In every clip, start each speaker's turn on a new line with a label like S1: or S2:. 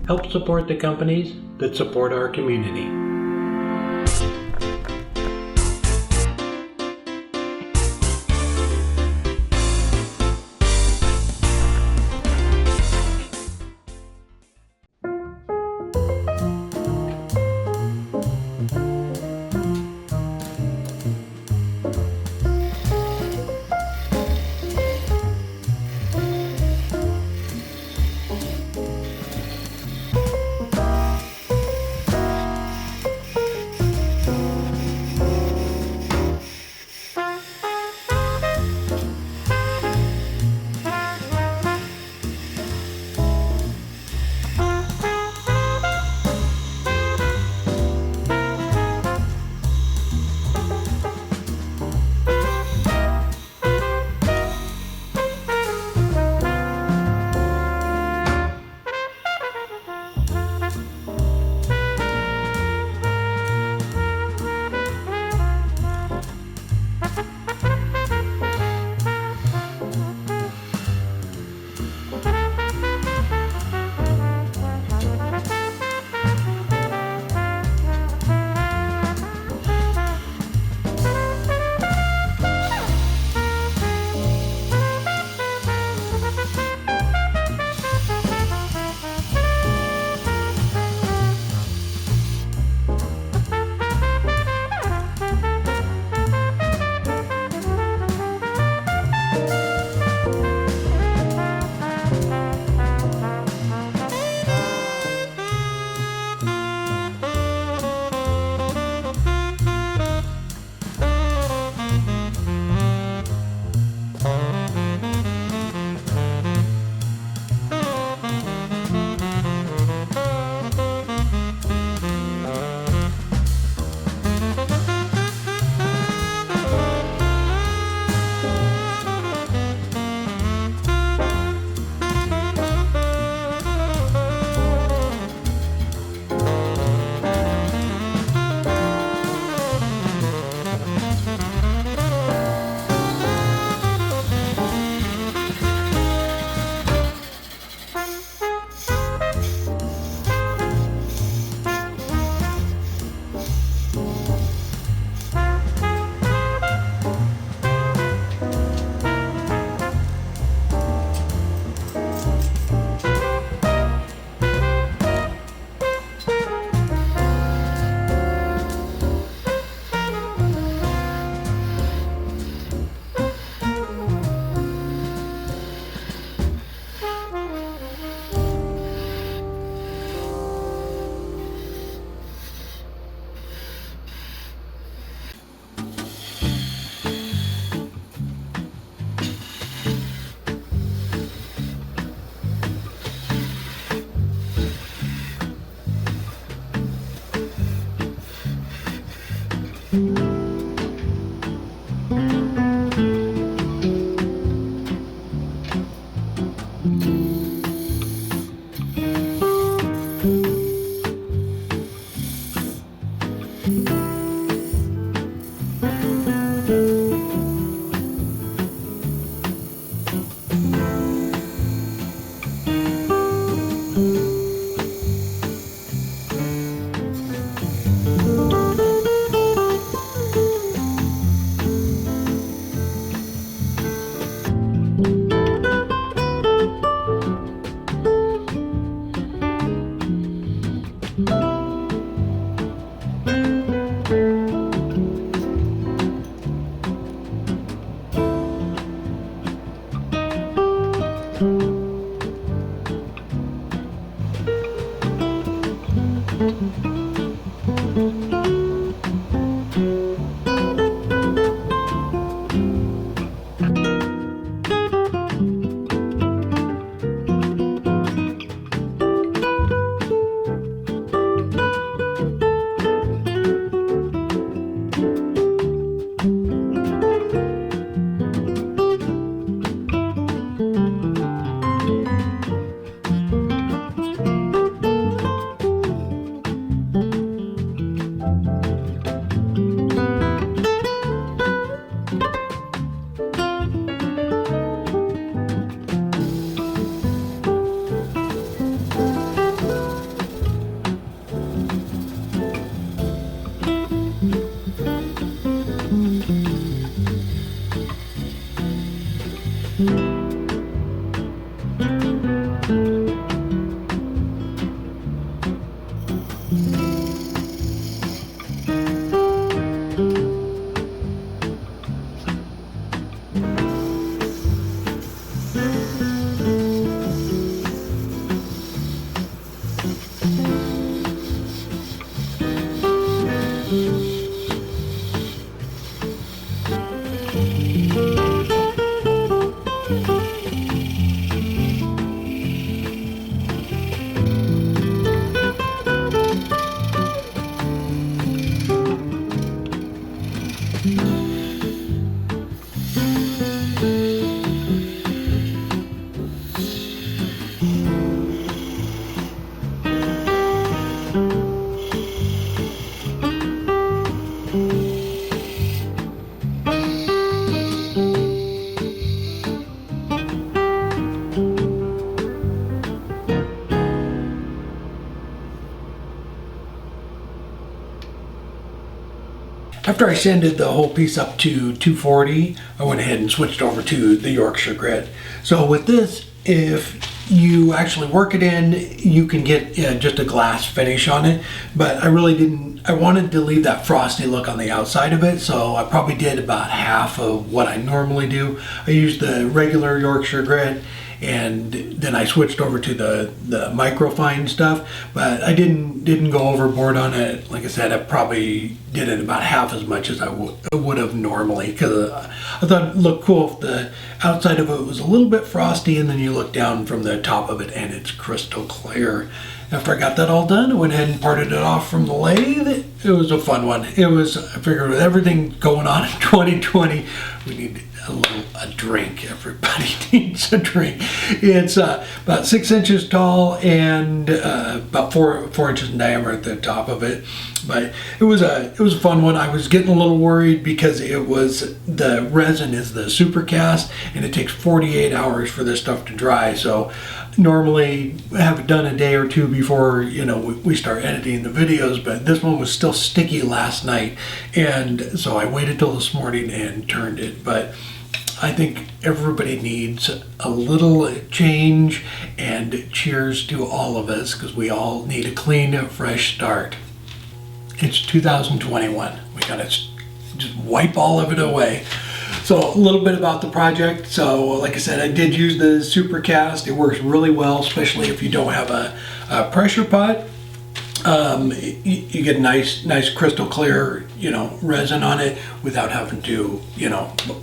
S1: Help support the companies that support our community. After I sanded the whole piece up to 240, I went ahead and switched over to the Yorkshire grit. So with this, if you actually work it in, you can get just a glass finish on it, but I really didn't. I wanted to leave that frosty look on the outside of it, so I probably did about half of what I normally do. I used the regular Yorkshire grit, and then I switched over to the microfine stuff, but I didn't go overboard on it. Like I said, I probably did it about half as much as I would have normally, because I thought it looked cool if the outside of it was a little bit frosty, and then you look down from the top of it and it's crystal clear. After I got that all done, I went ahead and parted it off from the lathe. It was a fun one. I figured with everything going on in 2020, we need a drink. Everybody needs a drink. It's about 6 inches tall and about 4 inches in diameter at the top of it. But it was a fun one. I was getting a little worried because the resin is the super cast, and it takes 48 hours for this stuff to dry. So normally I have it done a day or two before we start editing the videos, but this one was still sticky last night, and so I waited till this morning and turned it. But I think everybody needs a little change, and cheers to all of us, because we all need a clean, fresh start. It's 2021. We gotta just wipe all of it away. So a little bit about the project. So like I said, I did use the super cast. It works really well, especially if you don't have a pressure pot. You get nice crystal clear, resin on it without having to,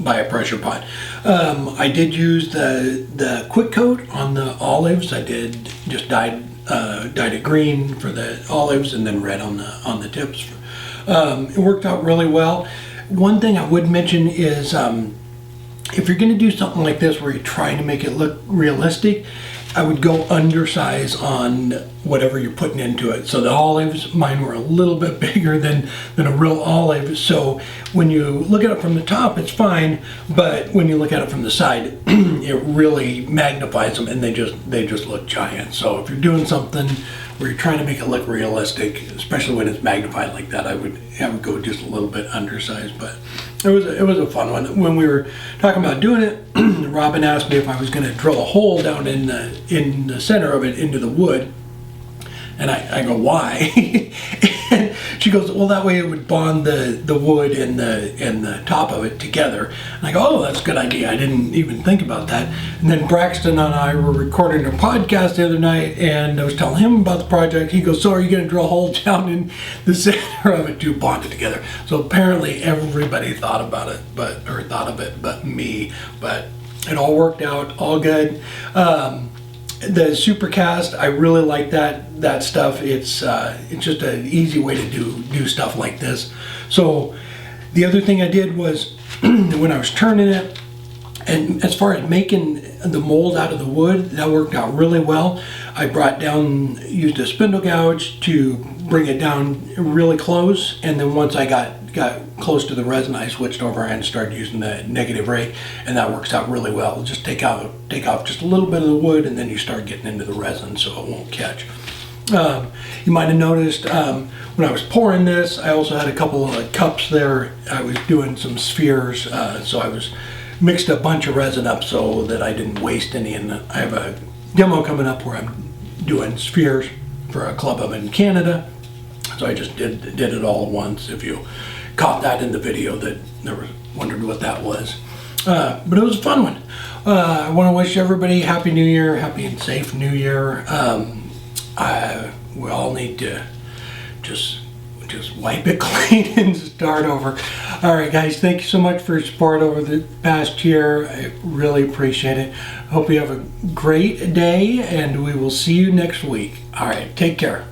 S1: buy a pressure pot. I did use the quick coat on the olives. I did just dyed it green for the olives and then red on the tips. It worked out really well. One thing I would mention is if you're going to do something like this where you're trying to make it look realistic, I would go undersize on whatever you're putting into it. So the olives, mine were a little bit bigger than a real olive. So when you look at it from the top, it's fine, but when you look at it from the side, it really magnifies them, and they just look giant. So if you're doing something where you're trying to make it look realistic, especially when it's magnified like that, I would go just a little bit undersized. But it was a fun one. When we were talking about doing it, Robin asked me if I was going to drill a hole down in the center of it into the wood. And I go, why? And she goes, well, that way it would bond the wood and the top of it together. And I go, oh, that's a good idea. I didn't even think about that. And then Braxton and I were recording a podcast the other night, and I was telling him about the project. He goes, so are you going to drill a hole down in the center of it to bond it together? So apparently everybody thought of it but me. But it all worked out, all good. The supercast, I really like that stuff. It's just an easy way to do stuff like this. So the other thing I did was when I was turning it, and as far as making the mold out of the wood, that worked out really well. I used a spindle gouge to bring it down really close, and then once I got close to the resin, I switched over and started using the negative rake, and that works out really well. Just take off just a little bit of the wood, and then you start getting into the resin so it won't catch. You might have noticed when I was pouring this, I also had a couple of cups there. I was doing some spheres, so I was mixed a bunch of resin up so that I didn't waste any. And I have a demo coming up where I'm doing spheres for a club up in Canada. So I just did it all at once. If you caught that in the video, that never wondered what that was. But it was a fun one. I want to wish everybody Happy New Year, happy and safe New Year. We all need to just wipe it clean and start over. All right, guys, thank you so much for your support over the past year. I really appreciate it. Hope you have a great day, and we will see you next week. All right, take care.